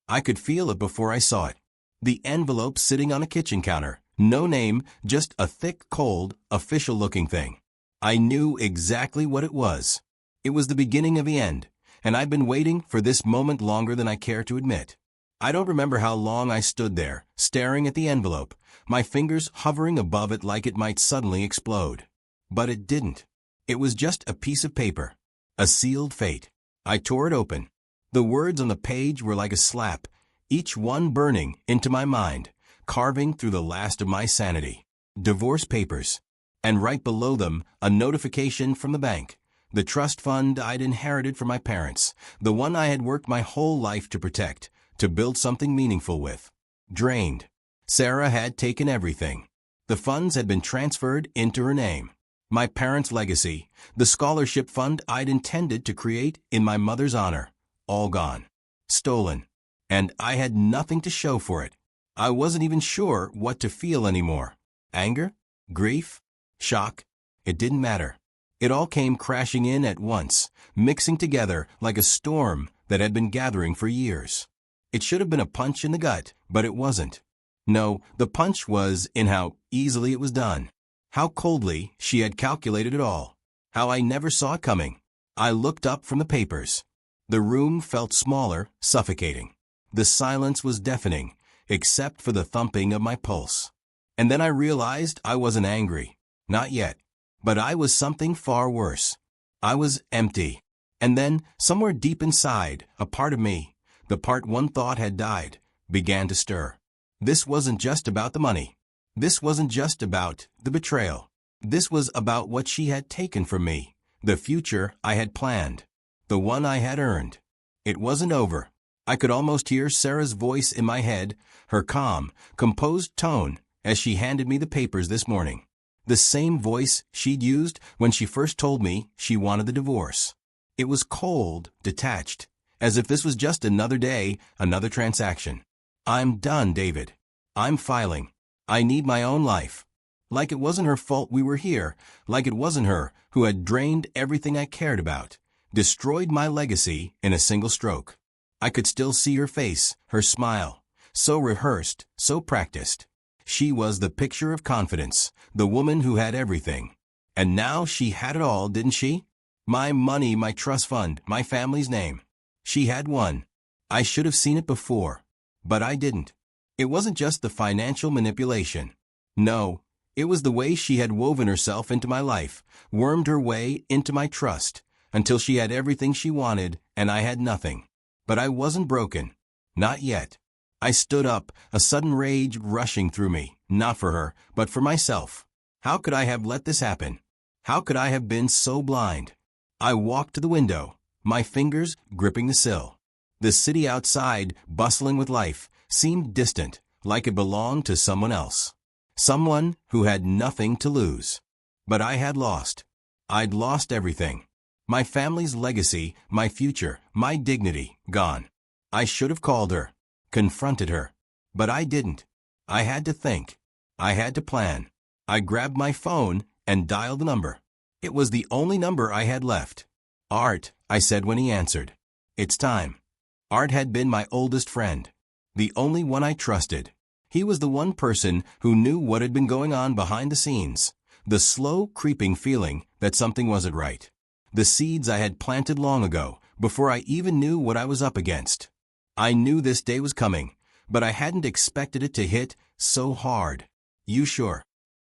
I could feel it before I saw it. The envelope sitting on a kitchen counter. No name, just a thick, cold, official-looking thing. I knew exactly what it was. It was the beginning of the end, and I'd been waiting for this moment longer than I care to admit. I don't remember how long I stood there, staring at the envelope, my fingers hovering above it like it might suddenly explode. But it didn't. It was just a piece of paper. A sealed fate. I tore it open. The words on the page were like a slap, each one burning into my mind, carving through the last of my sanity. Divorce papers. And right below them, a notification from the bank. The trust fund I'd inherited from my parents. The one I had worked my whole life to protect, to build something meaningful with. Drained. Sarah had taken everything. The funds had been transferred into her name. My parents' legacy, the scholarship fund I'd intended to create in my mother's honor, all gone. Stolen. And I had nothing to show for it. I wasn't even sure what to feel anymore. Anger? Grief? Shock? It didn't matter. It all came crashing in at once, mixing together like a storm that had been gathering for years. It should have been a punch in the gut, but it wasn't. No, the punch was in how easily it was done. How coldly she had calculated it all. How I never saw it coming. I looked up from the papers. The room felt smaller, suffocating. The silence was deafening, except for the thumping of my pulse. And then I realized I wasn't angry. Not yet. But I was something far worse. I was empty. And then, somewhere deep inside, a part of me, the part one thought had died, began to stir. This wasn't just about the money. This wasn't just about the betrayal. This was about what she had taken from me, the future I had planned, the one I had earned. It wasn't over. I could almost hear Sarah's voice in my head, her calm, composed tone, as she handed me the papers this morning. The same voice she'd used when she first told me she wanted the divorce. It was cold, detached, as if this was just another day, another transaction. I'm done, David. I'm filing. I need my own life. Like it wasn't her fault we were here, like it wasn't her who had drained everything I cared about, destroyed my legacy in a single stroke. I could still see her face, her smile, so rehearsed, so practiced. She was the picture of confidence, the woman who had everything. And now she had it all, didn't she? My money, my trust fund, my family's name. She had won. I should have seen it before. But I didn't. It wasn't just the financial manipulation. No, it was the way she had woven herself into my life, wormed her way into my trust, until she had everything she wanted and I had nothing. But I wasn't broken. Not yet. I stood up, a sudden rage rushing through me, not for her, but for myself. How could I have let this happen? How could I have been so blind? I walked to the window, my fingers gripping the sill. The city outside, bustling with life, seemed distant, like it belonged to someone else. Someone who had nothing to lose. But I had lost. I'd lost everything. My family's legacy, my future, my dignity, gone. I should have called her, confronted her. But I didn't. I had to think. I had to plan. I grabbed my phone and dialed the number. It was the only number I had left. Art, I said when he answered. It's time. Art had been my oldest friend. The only one I trusted. He was the one person who knew what had been going on behind the scenes. The slow, creeping feeling that something wasn't right. The seeds I had planted long ago, before I even knew what I was up against. I knew this day was coming, but I hadn't expected it to hit so hard. You sure?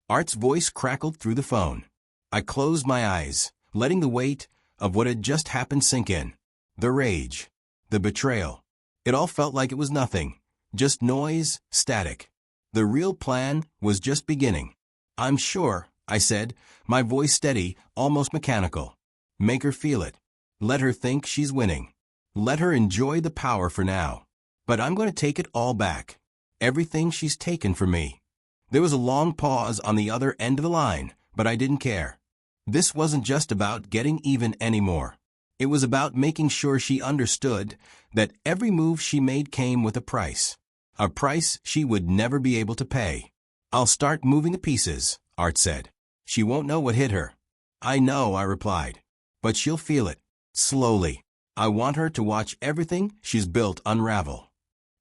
Art's voice crackled through the phone. I closed my eyes, letting the weight of what had just happened sink in. The rage. The betrayal. It all felt like it was nothing. Just noise, static. The real plan was just beginning. I'm sure, I said, my voice steady, almost mechanical. Make her feel it. Let her think she's winning. Let her enjoy the power for now. But I'm going to take it all back. Everything she's taken from me. There was a long pause on the other end of the line, but I didn't care. This wasn't just about getting even anymore. It was about making sure she understood that every move she made came with a price she would never be able to pay. I'll start moving the pieces, Art said. She won't know what hit her. I know, I replied. But she'll feel it. Slowly. I want her to watch everything she's built unravel.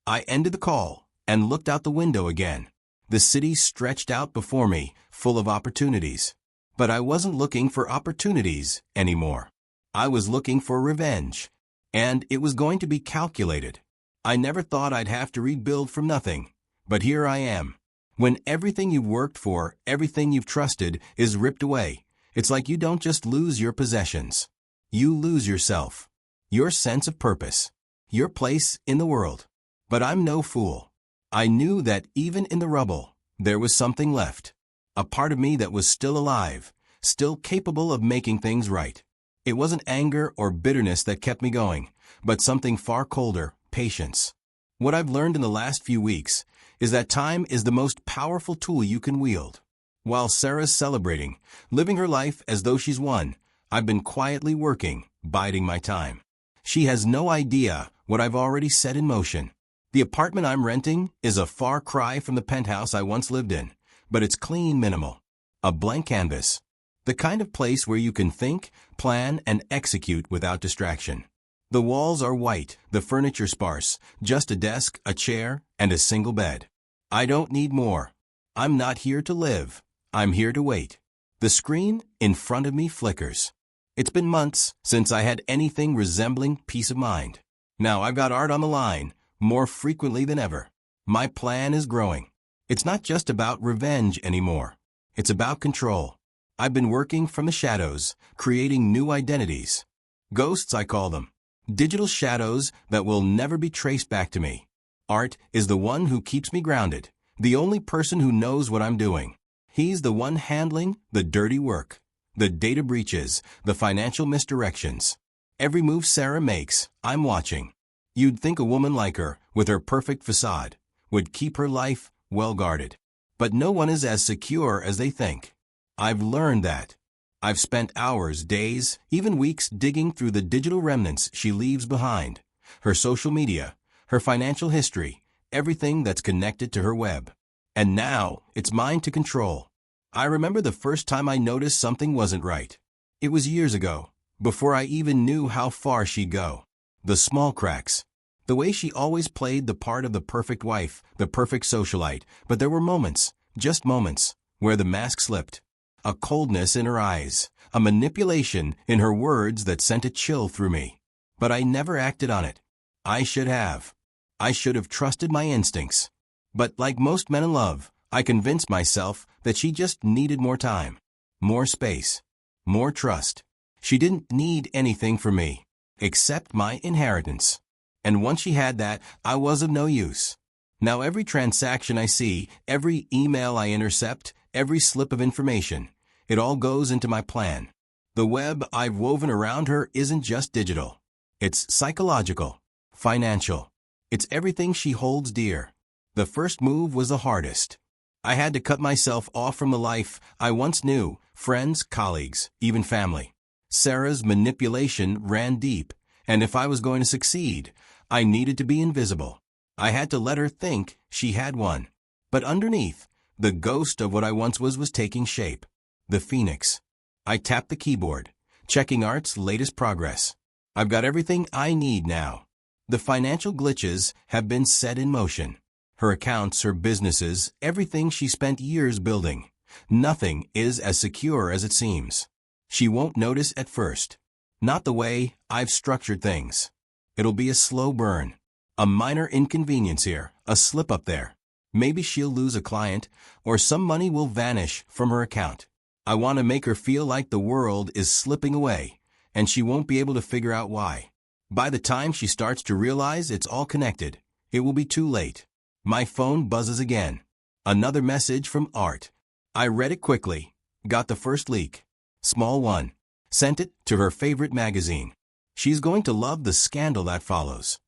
I ended the call and looked out the window again. The city stretched out before me, full of opportunities. But I wasn't looking for opportunities anymore. I was looking for revenge. And it was going to be calculated. I never thought I'd have to rebuild from nothing. But here I am. When everything you've worked for, everything you've trusted, is ripped away, it's like you don't just lose your possessions. You lose yourself. Your sense of purpose. Your place in the world. But I'm no fool. I knew that even in the rubble, there was something left. A part of me that was still alive, still capable of making things right. It wasn't anger or bitterness that kept me going, but something far colder, patience. What I've learned in the last few weeks is that time is the most powerful tool you can wield. While Sarah's celebrating, living her life as though she's won, I've been quietly working, biding my time. She has no idea what I've already set in motion. The apartment I'm renting is a far cry from the penthouse I once lived in, but it's clean, minimal. A blank canvas. The kind of place where you can think, plan, and execute without distraction. The walls are white, the furniture sparse, just a desk, a chair, and a single bed. I don't need more. I'm not here to live. I'm here to wait. The screen in front of me flickers. It's been months since I had anything resembling peace of mind. Now I've got art on the line, more frequently than ever. My plan is growing. It's not just about revenge anymore. It's about control. I've been working from the shadows, creating new identities. Ghosts, I call them. Digital shadows that will never be traced back to me. Art is the one who keeps me grounded, the only person who knows what I'm doing. He's the one handling the dirty work, the data breaches, the financial misdirections. Every move Sarah makes, I'm watching. You'd think a woman like her, with her perfect facade, would keep her life well guarded. But no one is as secure as they think. I've learned that. I've spent hours, days, even weeks digging through the digital remnants she leaves behind. Her social media, her financial history, everything that's connected to her web. And now, it's mine to control. I remember the first time I noticed something wasn't right. It was years ago, before I even knew how far she'd go. The small cracks. The way she always played the part of the perfect wife, the perfect socialite, but there were moments, just moments, where the mask slipped. A coldness in her eyes, a manipulation in her words that sent a chill through me. But I never acted on it. I should have. I should have trusted my instincts. But like most men in love, I convinced myself that she just needed more time, more space, more trust. She didn't need anything from me, except my inheritance. And once she had that, I was of no use. Now every transaction I see, every email I intercept, every slip of information, it all goes into my plan. The web I've woven around her isn't just digital. It's psychological, financial. It's everything she holds dear. The first move was the hardest. I had to cut myself off from the life I once knew, friends, colleagues, even family. Sarah's manipulation ran deep, and if I was going to succeed, I needed to be invisible. I had to let her think she had won. But underneath, the ghost of what I once was taking shape. The Phoenix. I tapped the keyboard, checking Art's latest progress. I've got everything I need now. The financial glitches have been set in motion. Her accounts, her businesses, everything she spent years building. Nothing is as secure as it seems. She won't notice at first. Not the way I've structured things. It'll be a slow burn. A minor inconvenience here, a slip up there. Maybe she'll lose a client, or some money will vanish from her account. I want to make her feel like the world is slipping away, and she won't be able to figure out why. By the time she starts to realize it's all connected, it will be too late. My phone buzzes again. Another message from Art. I read it quickly. Got the first leak. Small one. Sent it to her favorite magazine. She's going to love the scandal that follows.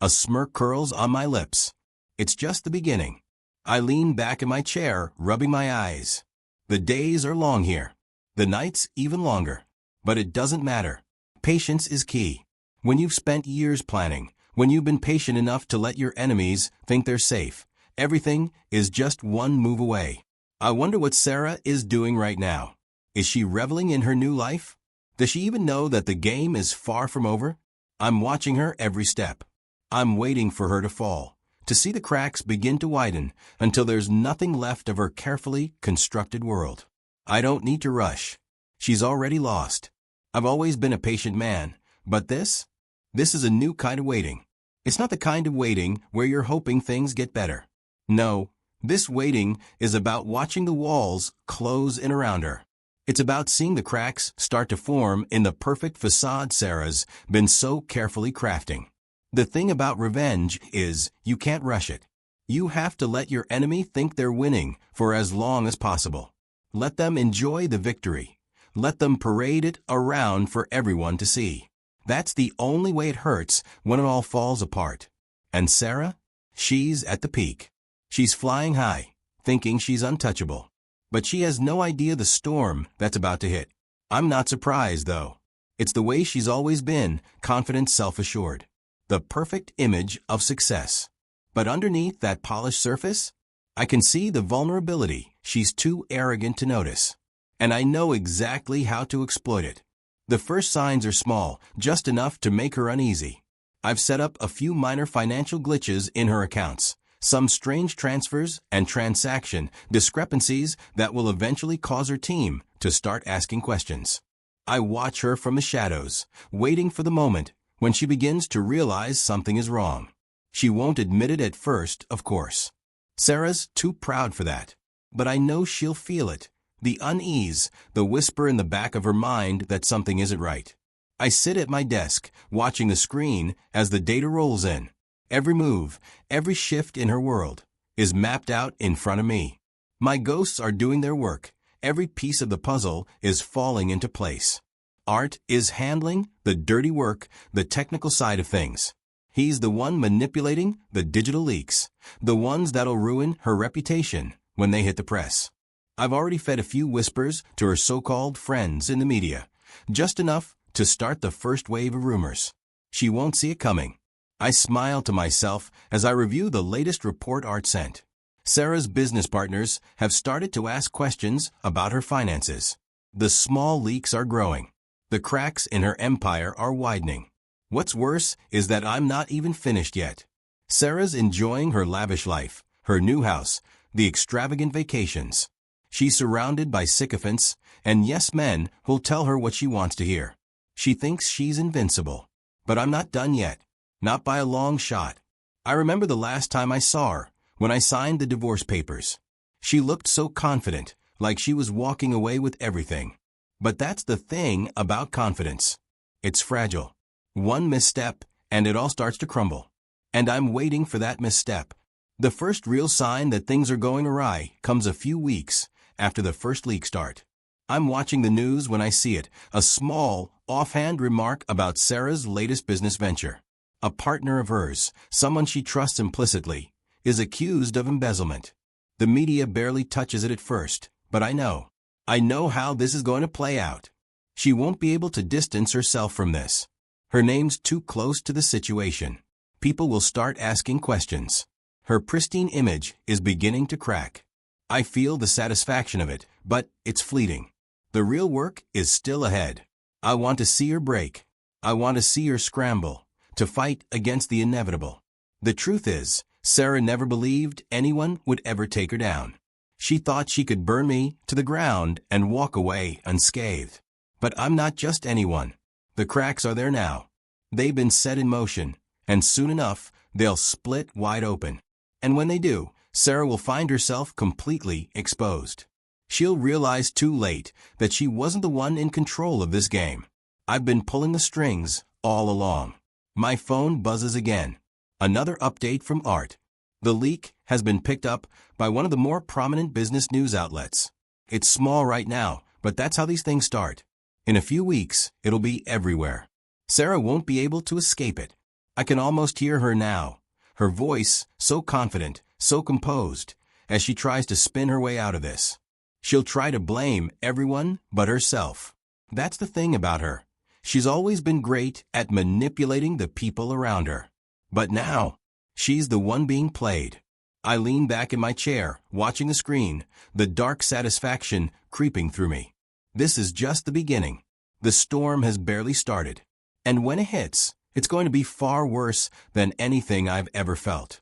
A smirk curls on my lips. It's just the beginning. I lean back in my chair, rubbing my eyes. The days are long here. The nights even longer. But it doesn't matter. Patience is key. When you've spent years planning, when you've been patient enough to let your enemies think they're safe, everything is just one move away. I wonder what Sarah is doing right now. Is she reveling in her new life? Does she even know that the game is far from over? I'm watching her every step. I'm waiting for her to fall, to see the cracks begin to widen until there's nothing left of her carefully constructed world. I don't need to rush. She's already lost. I've always been a patient man, but this is a new kind of waiting. It's not the kind of waiting where you're hoping things get better. No, this waiting is about watching the walls close in around her. It's about seeing the cracks start to form in the perfect facade Sarah's been so carefully crafting. The thing about revenge is you can't rush it. You have to let your enemy think they're winning for as long as possible. Let them enjoy the victory. Let them parade it around for everyone to see. That's the only way it hurts when it all falls apart. And Sarah? She's at the peak. She's flying high, thinking she's untouchable. But she has no idea the storm that's about to hit. I'm not surprised, though. It's the way she's always been, confident, self-assured. The perfect image of success. But underneath that polished surface, I can see the vulnerability she's too arrogant to notice. And I know exactly how to exploit it. The first signs are small, just enough to make her uneasy. I've set up a few minor financial glitches in her accounts, some strange transfers and transaction discrepancies that will eventually cause her team to start asking questions. I watch her from the shadows, waiting for the moment when she begins to realize something is wrong. She won't admit it at first, of course. Sarah's too proud for that. But I know she'll feel it. The unease, the whisper in the back of her mind that something isn't right. I sit at my desk, watching the screen as the data rolls in. Every move, every shift in her world, is mapped out in front of me. My ghosts are doing their work. Every piece of the puzzle is falling into place. Art is handling the dirty work, the technical side of things. He's the one manipulating the digital leaks, the ones that'll ruin her reputation when they hit the press. I've already fed a few whispers to her so-called friends in the media, just enough to start the first wave of rumors. She won't see it coming. I smile to myself as I review the latest report Art sent. Sarah's business partners have started to ask questions about her finances. The small leaks are growing. The cracks in her empire are widening. What's worse is that I'm not even finished yet. Sarah's enjoying her lavish life, her new house, the extravagant vacations. She's surrounded by sycophants and yes men who'll tell her what she wants to hear. She thinks she's invincible. But I'm not done yet. Not by a long shot. I remember the last time I saw her, when I signed the divorce papers. She looked so confident, like she was walking away with everything. But that's the thing about confidence. It's fragile. One misstep, and it all starts to crumble. And I'm waiting for that misstep. The first real sign that things are going awry comes a few weeks after the first leak start. I'm watching the news when I see it, a small, offhand remark about Sarah's latest business venture. A partner of hers, someone she trusts implicitly, is accused of embezzlement. The media barely touches it at first, but I know how this is going to play out. She won't be able to distance herself from this. Her name's too close to the situation. People will start asking questions. Her pristine image is beginning to crack. I feel the satisfaction of it, but it's fleeting. The real work is still ahead. I want to see her break. I want to see her scramble, to fight against the inevitable. The truth is, Sarah never believed anyone would ever take her down. She thought she could burn me to the ground and walk away unscathed. But I'm not just anyone. The cracks are there now. They've been set in motion, and soon enough, they'll split wide open. And when they do, Sarah will find herself completely exposed. She'll realize too late that she wasn't the one in control of this game. I've been pulling the strings all along. My phone buzzes again. Another update from Art. The leak has been picked up by one of the more prominent business news outlets. It's small right now, but that's how these things start. In a few weeks, it'll be everywhere. Sarah won't be able to escape it. I can almost hear her now. Her voice, so confident, so composed, as she tries to spin her way out of this. She'll try to blame everyone but herself. That's the thing about her. She's always been great at manipulating the people around her. But now, she's the one being played. I lean back in my chair, watching the screen, the dark satisfaction creeping through me. This is just the beginning. The storm has barely started. And when it hits, it's going to be far worse than anything I've ever felt.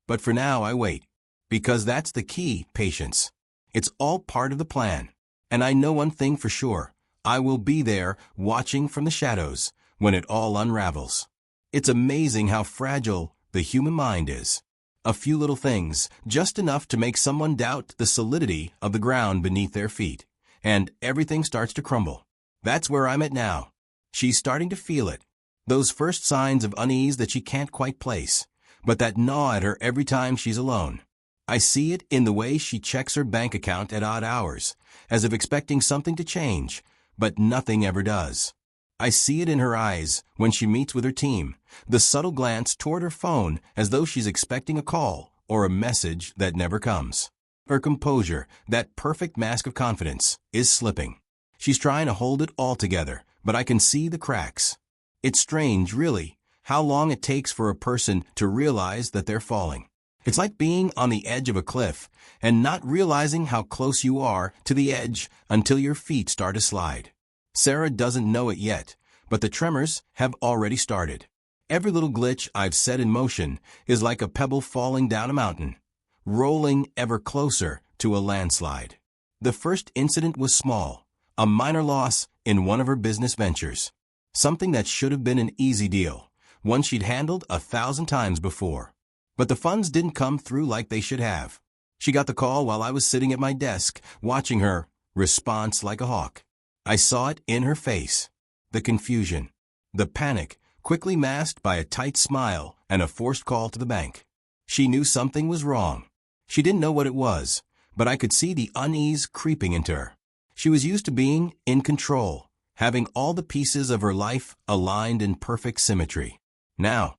But for now, I wait. Because that's the key, patience. It's all part of the plan. And I know one thing for sure. I will be there, watching from the shadows, when it all unravels. It's amazing how fragile the human mind is. A few little things, just enough to make someone doubt the solidity of the ground beneath their feet. And everything starts to crumble. That's where I'm at now. She's starting to feel it. Those first signs of unease that she can't quite place, but that gnaw at her every time she's alone. I see it in the way she checks her bank account at odd hours, as if expecting something to change, but nothing ever does. I see it in her eyes when she meets with her team, the subtle glance toward her phone as though she's expecting a call or a message that never comes. Her composure, that perfect mask of confidence, is slipping. She's trying to hold it all together, but I can see the cracks. It's strange, really, how long it takes for a person to realize that they're falling. It's like being on the edge of a cliff and not realizing how close you are to the edge until your feet start to slide. Sarah doesn't know it yet, but the tremors have already started. Every little glitch I've set in motion is like a pebble falling down a mountain, rolling ever closer to a landslide. The first incident was small, a minor loss in one of her business ventures. Something that should have been an easy deal, one she'd handled 1,000 times before. But the funds didn't come through like they should have. She got the call while I was sitting at my desk, watching her response like a hawk. I saw it in her face. The confusion, the panic, quickly masked by a tight smile and a forced call to the bank. She knew something was wrong. She didn't know what it was, but I could see the unease creeping into her. She was used to being in control, having all the pieces of her life aligned in perfect symmetry. Now,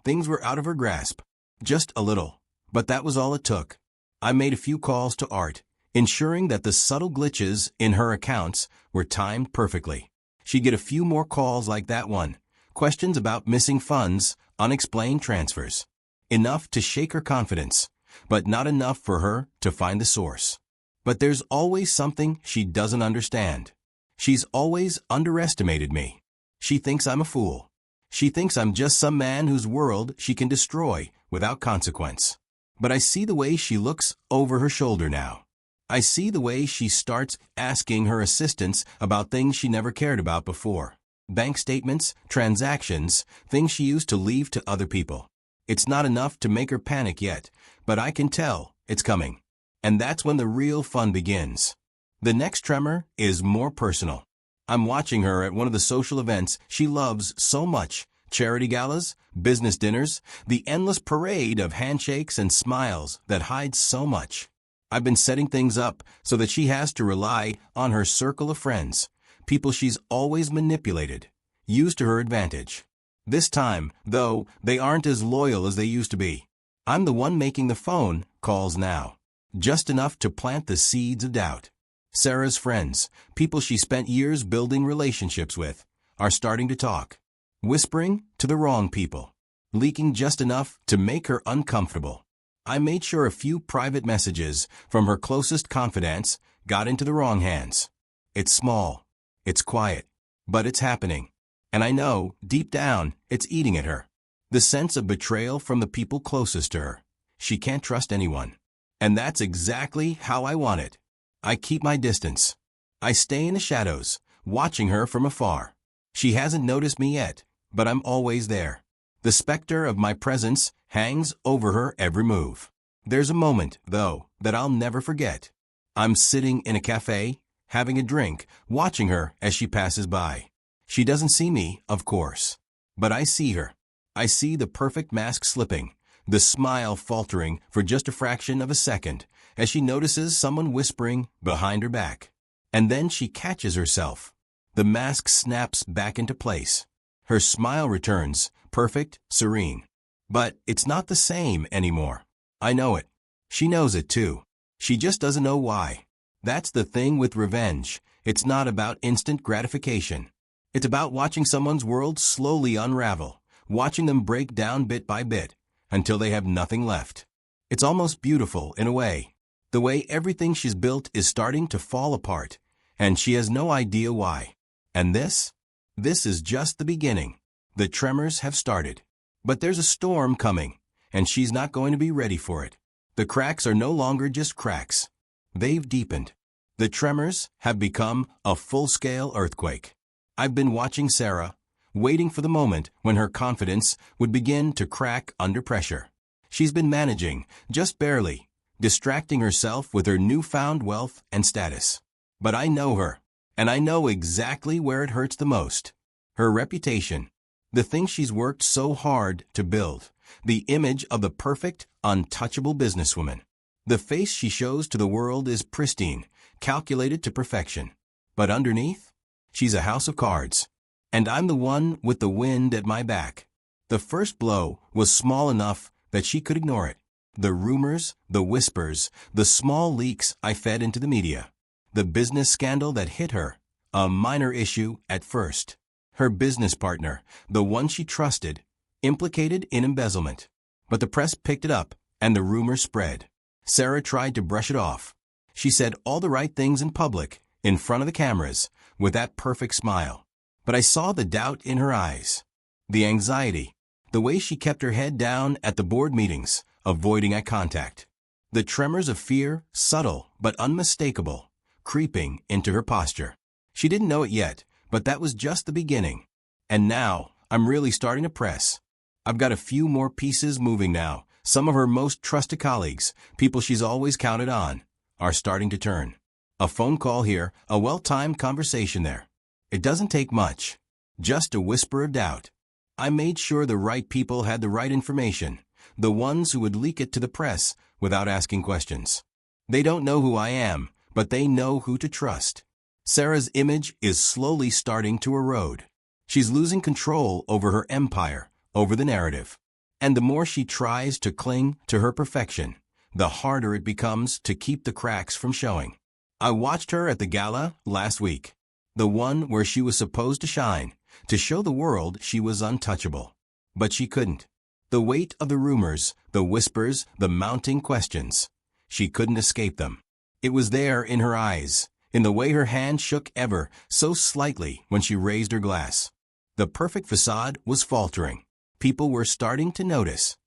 things were out of her grasp. Just a little. But that was all it took. I made a few calls to Art, ensuring that the subtle glitches in her accounts were timed perfectly. She'd get a few more calls like that one. Questions about missing funds, unexplained transfers. Enough to shake her confidence, but not enough for her to find the source. But there's always something she doesn't understand. She's always underestimated me. She thinks I'm a fool. She thinks I'm just some man whose world she can destroy without consequence. But I see the way she looks over her shoulder now. I see the way she starts asking her assistants about things she never cared about before. Bank statements, transactions, things she used to leave to other people. It's not enough to make her panic yet, but I can tell it's coming. And that's when the real fun begins. The next tremor is more personal. I'm watching her at one of the social events she loves so much. Charity galas, business dinners, the endless parade of handshakes and smiles that hides so much. I've been setting things up so that she has to rely on her circle of friends, people she's always manipulated, used to her advantage. This time, though, they aren't as loyal as they used to be. I'm the one making the phone calls now, just enough to plant the seeds of doubt. Sarah's friends, people she spent years building relationships with, are starting to talk, whispering to the wrong people, leaking just enough to make her uncomfortable. I made sure a few private messages from her closest confidants got into the wrong hands. It's small, it's quiet, but it's happening. And I know, deep down, it's eating at her. The sense of betrayal from the people closest to her. She can't trust anyone. And that's exactly how I want it. I keep my distance. I stay in the shadows, watching her from afar. She hasn't noticed me yet, but I'm always there. The specter of my presence hangs over her every move. There's a moment, though, that I'll never forget. I'm sitting in a cafe, having a drink, watching her as she passes by. She doesn't see me, of course. But I see her. I see the perfect mask slipping, the smile faltering for just a fraction of a second, as she notices someone whispering behind her back. And then she catches herself. The mask snaps back into place. Her smile returns, perfect, serene. But it's not the same anymore. I know it. She knows it too. She just doesn't know why. That's the thing with revenge. It's not about instant gratification. It's about watching someone's world slowly unravel, watching them break down bit by bit, until they have nothing left. It's almost beautiful in a way. The way everything she's built is starting to fall apart, and she has no idea why. And this is just the beginning. The tremors have started. But there's a storm coming, and she's not going to be ready for it. The cracks are no longer just cracks. They've deepened. The tremors have become a full-scale earthquake. I've been watching Sarah, waiting for the moment when her confidence would begin to crack under pressure. She's been managing, just barely, distracting herself with her newfound wealth and status. But I know her, and I know exactly where it hurts the most. Her reputation. The thing she's worked so hard to build. The image of the perfect, untouchable businesswoman. The face she shows to the world is pristine, calculated to perfection. But underneath, she's a house of cards. And I'm the one with the wind at my back. The first blow was small enough that she could ignore it. The rumors, the whispers, the small leaks I fed into the media. The business scandal that hit her, a minor issue at first. Her business partner, the one she trusted, implicated in embezzlement. But the press picked it up, and the rumor spread. Sarah tried to brush it off. She said all the right things in public, in front of the cameras, with that perfect smile. But I saw the doubt in her eyes. The anxiety. The way she kept her head down at the board meetings, avoiding eye contact. The tremors of fear, subtle but unmistakable, creeping into her posture. She didn't know it yet, but that was just the beginning. And now, I'm really starting to press. I've got a few more pieces moving now. Some of her most trusted colleagues, people she's always counted on, are starting to turn. A phone call here, a well-timed conversation there. It doesn't take much. Just a whisper of doubt. I made sure the right people had the right information, the ones who would leak it to the press without asking questions. They don't know who I am, but they know who to trust. Sarah's image is slowly starting to erode. She's losing control over her empire, over the narrative. And the more she tries to cling to her perfection, the harder it becomes to keep the cracks from showing. I watched her at the gala last week. The one where she was supposed to shine, to show the world she was untouchable. But she couldn't. The weight of the rumors, the whispers, the mounting questions. She couldn't escape them. It was there in her eyes, in the way her hand shook ever so slightly when she raised her glass. The perfect facade was faltering. People were starting to notice.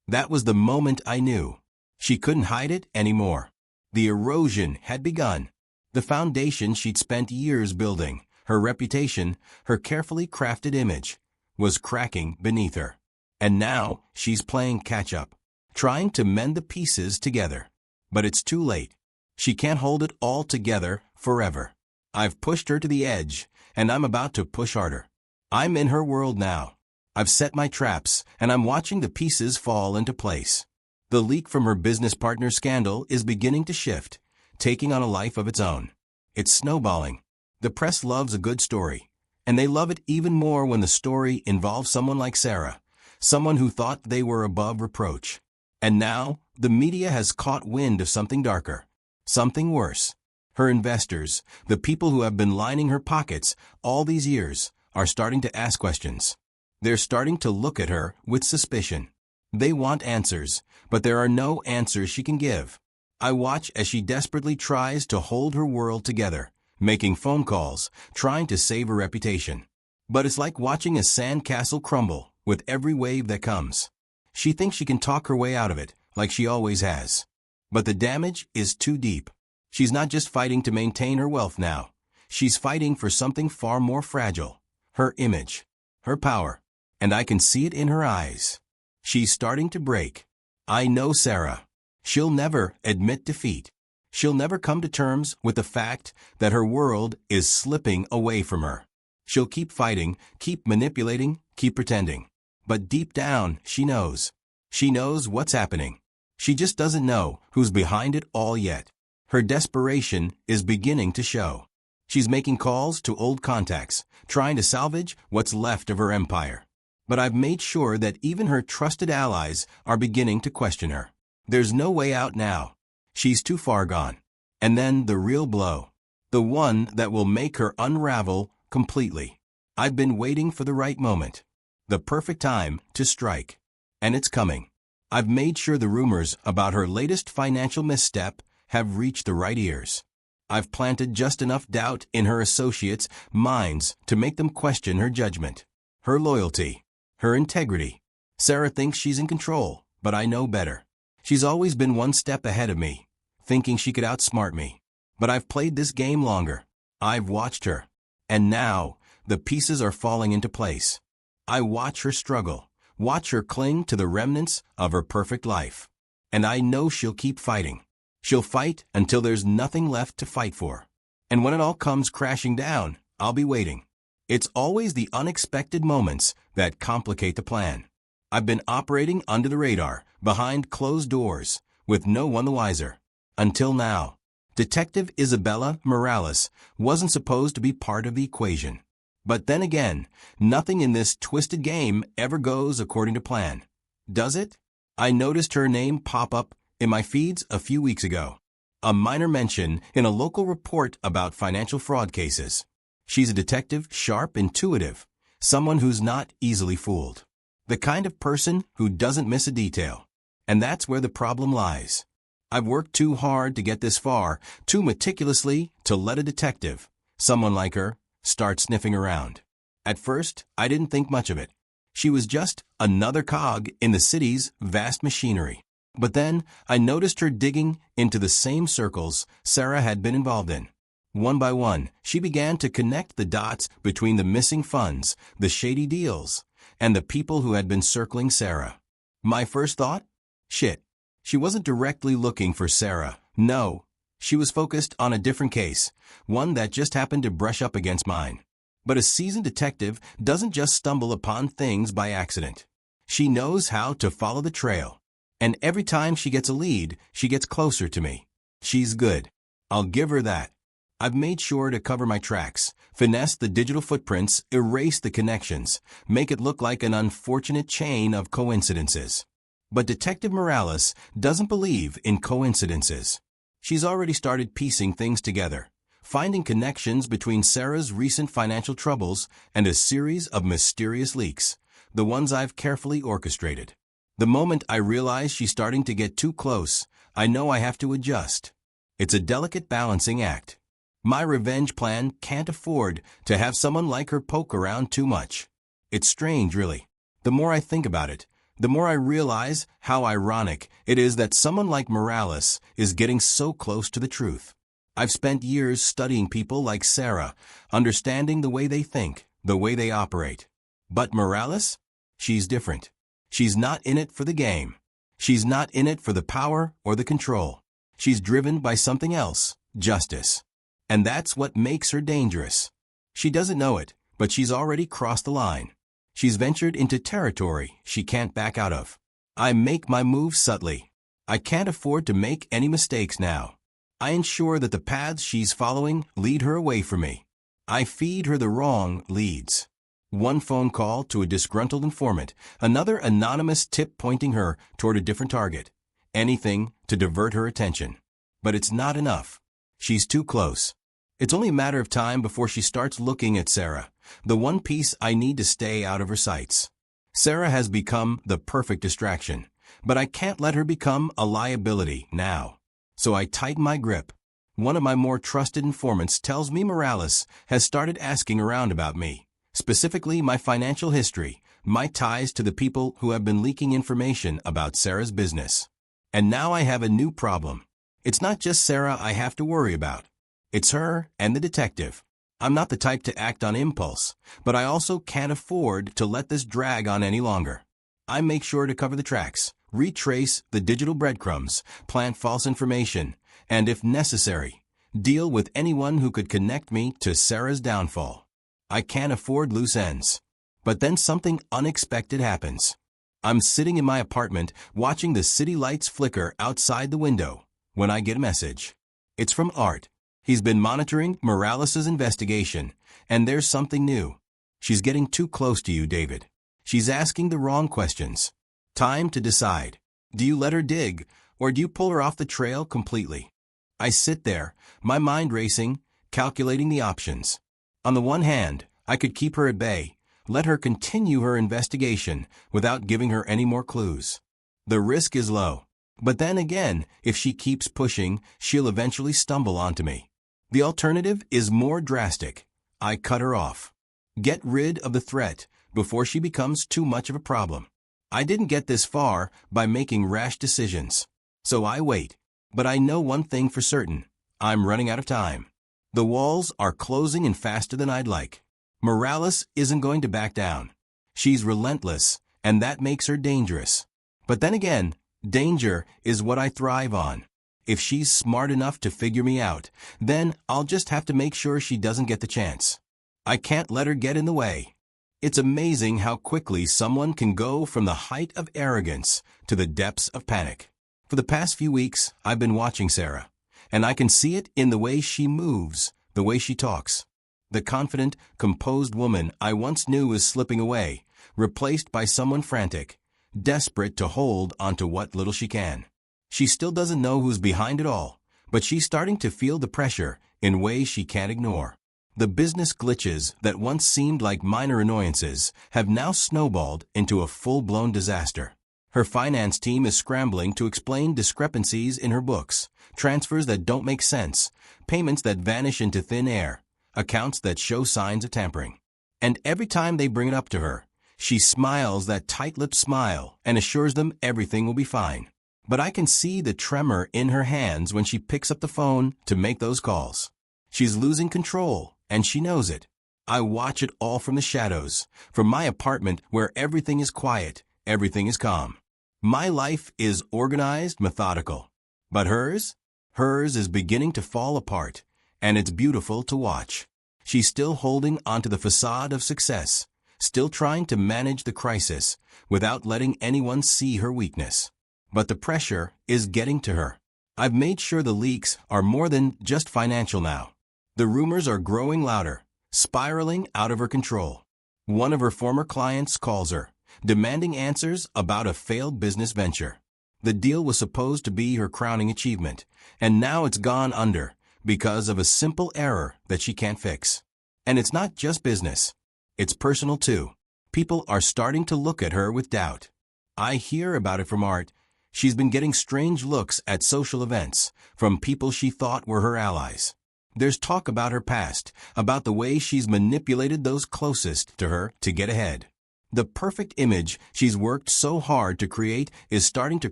That was the moment I knew. She couldn't hide it anymore. The erosion had begun. The foundation she'd spent years building, her reputation, her carefully crafted image, was cracking beneath her. And now she's playing catch-up, trying to mend the pieces together. But it's too late. She can't hold it all together forever. I've pushed her to the edge, and I'm about to push harder. I'm in her world now. I've set my traps, and I'm watching the pieces fall into place. The leak from her business partner scandal is beginning to shift, taking on a life of its own. It's snowballing. The press loves a good story, and they love it even more when the story involves someone like Sarah, someone who thought they were above reproach. And now, the media has caught wind of something darker, something worse. Her investors, the people who have been lining her pockets all these years, are starting to ask questions. They're starting to look at her with suspicion. They want answers, but there are no answers she can give. I watch as she desperately tries to hold her world together, making phone calls, trying to save her reputation. But it's like watching a sandcastle crumble with every wave that comes. She thinks she can talk her way out of it, like she always has. But the damage is too deep. She's not just fighting to maintain her wealth now. She's fighting for something far more fragile. Her image. Her power. And I can see it in her eyes. She's starting to break. I know Sarah. She'll never admit defeat. She'll never come to terms with the fact that her world is slipping away from her. She'll keep fighting, keep manipulating, keep pretending. But deep down, she knows. She knows what's happening. She just doesn't know who's behind it all yet. Her desperation is beginning to show. She's making calls to old contacts, trying to salvage what's left of her empire. But I've made sure that even her trusted allies are beginning to question her. There's no way out now. She's too far gone. And then the real blow. The one that will make her unravel completely. I've been waiting for the right moment. The perfect time to strike. And it's coming. I've made sure the rumors about her latest financial misstep have reached the right ears. I've planted just enough doubt in her associates' minds to make them question her judgment, her loyalty, her integrity. Sarah thinks she's in control, But I know better. She's always been one step ahead of me, thinking she could outsmart me. But I've played this game longer. I've watched her. And now, the pieces are falling into place. I watch her struggle, watch her cling to the remnants of her perfect life. And I know she'll keep fighting. She'll fight until there's nothing left to fight for. And when it all comes crashing down, I'll be waiting. It's always the unexpected moments that complicate the plan. I've been operating under the radar, behind closed doors, with no one the wiser. Until now. Detective Isabella Morales wasn't supposed to be part of the equation. But then again, nothing in this twisted game ever goes according to plan. Does it? I noticed her name pop up in my feeds a few weeks ago. A minor mention in a local report about financial fraud cases. She's a detective, sharp, intuitive, someone who's not easily fooled. The kind of person who doesn't miss a detail. And that's where the problem lies. I've worked too hard to get this far, too meticulously to let a detective, someone like her, start sniffing around. At first, I didn't think much of it. She was just another cog in the city's vast machinery. But then, I noticed her digging into the same circles Sarah had been involved in. One by one, she began to connect the dots between the missing funds, the shady deals, and the people who had been circling Sarah. My first thought? Shit. She wasn't directly looking for Sarah. No. She was focused on a different case, one that just happened to brush up against mine. But a seasoned detective doesn't just stumble upon things by accident. She knows how to follow the trail. And every time she gets a lead, she gets closer to me. She's good. I'll give her that. I've made sure to cover my tracks, finesse the digital footprints, erase the connections, make it look like an unfortunate chain of coincidences. But Detective Morales doesn't believe in coincidences. She's already started piecing things together, finding connections between Sarah's recent financial troubles and a series of mysterious leaks, the ones I've carefully orchestrated. The moment I realize she's starting to get too close, I know I have to adjust. It's a delicate balancing act. My revenge plan can't afford to have someone like her poke around too much. It's strange, really. The more I think about it, the more I realize how ironic it is that someone like Morales is getting so close to the truth. I've spent years studying people like Sarah, understanding the way they think, the way they operate. But Morales? She's different. She's not in it for the game. She's not in it for the power or the control. She's driven by something else, justice. And that's what makes her dangerous. She doesn't know it, but she's already crossed the line. She's ventured into territory she can't back out of. I make my moves subtly. I can't afford to make any mistakes now. I ensure that the paths she's following lead her away from me. I feed her the wrong leads. One phone call to a disgruntled informant, another anonymous tip pointing her toward a different target. Anything to divert her attention. But it's not enough. She's too close. It's only a matter of time before she starts looking at Sarah, the one piece I need to stay out of her sights. Sarah has become the perfect distraction, but I can't let her become a liability now. So I tighten my grip. One of my more trusted informants tells me Morales has started asking around about me, specifically my financial history, my ties to the people who have been leaking information about Sarah's business. And now I have a new problem. It's not just Sarah I have to worry about. It's her and the detective. I'm not the type to act on impulse, but I also can't afford to let this drag on any longer. I make sure to cover the tracks, retrace the digital breadcrumbs, plant false information, and if necessary, deal with anyone who could connect me to Sarah's downfall. I can't afford loose ends. But then something unexpected happens. I'm sitting in my apartment watching the city lights flicker outside the window when I get a message. It's from Art. He's been monitoring Morales' investigation, and there's something new. She's getting too close to you, David. She's asking the wrong questions. Time to decide. Do you let her dig, or do you pull her off the trail completely? I sit there, my mind racing, calculating the options. On the one hand, I could keep her at bay, let her continue her investigation without giving her any more clues. The risk is low. But then again, if she keeps pushing, she'll eventually stumble onto me. The alternative is more drastic. I cut her off. Get rid of the threat before she becomes too much of a problem. I didn't get this far by making rash decisions. So I wait. But I know one thing for certain. I'm running out of time. The walls are closing in faster than I'd like. Morales isn't going to back down. She's relentless, and that makes her dangerous. But then again, danger is what I thrive on. If she's smart enough to figure me out, then I'll just have to make sure she doesn't get the chance. I can't let her get in the way. It's amazing how quickly someone can go from the height of arrogance to the depths of panic. For the past few weeks, I've been watching Sarah, and I can see it in the way she moves, the way she talks. The confident, composed woman I once knew is slipping away, replaced by someone frantic, desperate to hold onto what little she can. She still doesn't know who's behind it all, but she's starting to feel the pressure in ways she can't ignore. The business glitches that once seemed like minor annoyances have now snowballed into a full-blown disaster. Her finance team is scrambling to explain discrepancies in her books, transfers that don't make sense, payments that vanish into thin air, accounts that show signs of tampering. And every time they bring it up to her, she smiles that tight-lipped smile and assures them everything will be fine. But I can see the tremor in her hands when she picks up the phone to make those calls. She's losing control, and she knows it. I watch it all from the shadows, from my apartment where everything is quiet, everything is calm. My life is organized, methodical. But hers? Hers is beginning to fall apart, and it's beautiful to watch. She's still holding onto the facade of success, still trying to manage the crisis without letting anyone see her weakness. But the pressure is getting to her. I've made sure the leaks are more than just financial now. The rumors are growing louder, spiraling out of her control. One of her former clients calls her, demanding answers about a failed business venture. The deal was supposed to be her crowning achievement, and now it's gone under because of a simple error that she can't fix. And it's not just business. It's personal too. People are starting to look at her with doubt. I hear about it from Art. She's been getting strange looks at social events from people she thought were her allies. There's talk about her past, about the way she's manipulated those closest to her to get ahead. The perfect image she's worked so hard to create is starting to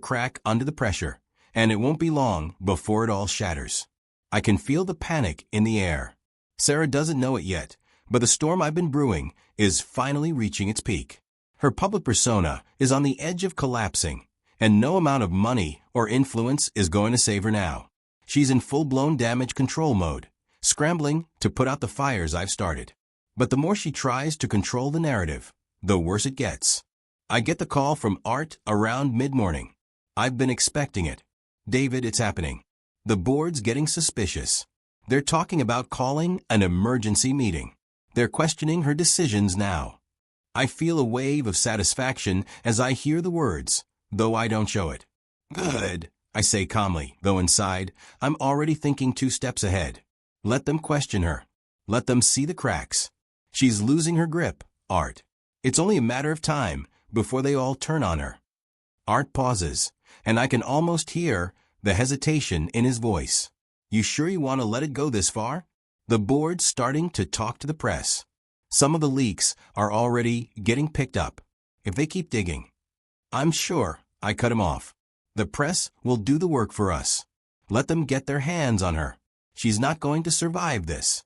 crack under the pressure, and it won't be long before it all shatters. I can feel the panic in the air. Sarah doesn't know it yet, but the storm I've been brewing is finally reaching its peak. Her public persona is on the edge of collapsing, and no amount of money or influence is going to save her now. She's in full-blown damage control mode, scrambling to put out the fires I've started. But the more she tries to control the narrative, the worse it gets. I get the call from Art around mid-morning. I've been expecting it. David, it's happening. The board's getting suspicious. They're talking about calling an emergency meeting. They're questioning her decisions now. I feel a wave of satisfaction as I hear the words, though I don't show it. Good, I say calmly, though inside, I'm already thinking 2 steps ahead. Let them question her. Let them see the cracks. She's losing her grip, Art. It's only a matter of time before they all turn on her. Art pauses, and I can almost hear the hesitation in his voice. You sure you want to let it go this far? The board's starting to talk to the press. Some of the leaks are already getting picked up. If they keep digging, I'm sure I cut him off. The press will do the work for us. Let them get their hands on her. She's not going to survive this.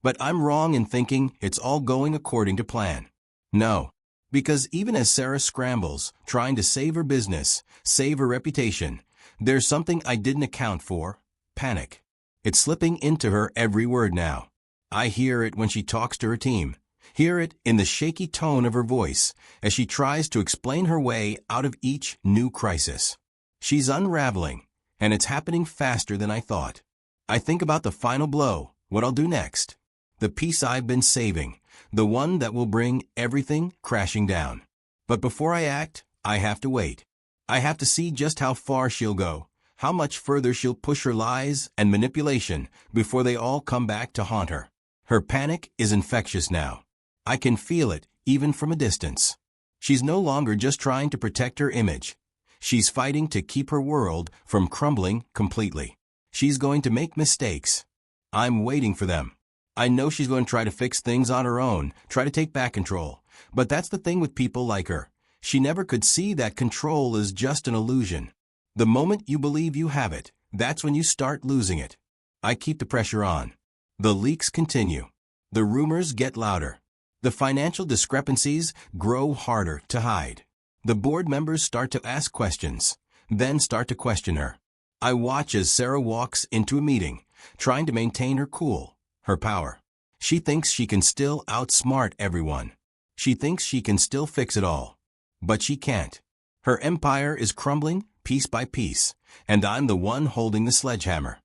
But I'm wrong in thinking it's all going according to plan. No, because even as Sarah scrambles, trying to save her business, save her reputation, there's something I didn't account for: panic. It's slipping into her every word now. I hear it when she talks to her team. Hear it in the shaky tone of her voice as she tries to explain her way out of each new crisis. She's unraveling, and it's happening faster than I thought. I think about the final blow, what I'll do next. The piece I've been saving, the one that will bring everything crashing down. But before I act, I have to wait. I have to see just how far she'll go, how much further she'll push her lies and manipulation before they all come back to haunt her. Her panic is infectious now. I can feel it, even from a distance. She's no longer just trying to protect her image. She's fighting to keep her world from crumbling completely. She's going to make mistakes. I'm waiting for them. I know she's going to try to fix things on her own, try to take back control. But that's the thing with people like her. She never could see that control is just an illusion. The moment you believe you have it, that's when you start losing it. I keep the pressure on. The leaks continue. The rumors get louder. The financial discrepancies grow harder to hide. The board members start to ask questions, then start to question her. I watch as Sarah walks into a meeting, trying to maintain her cool, her power. She thinks she can still outsmart everyone. She thinks she can still fix it all. But she can't. Her empire is crumbling piece by piece, and I'm the one holding the sledgehammer.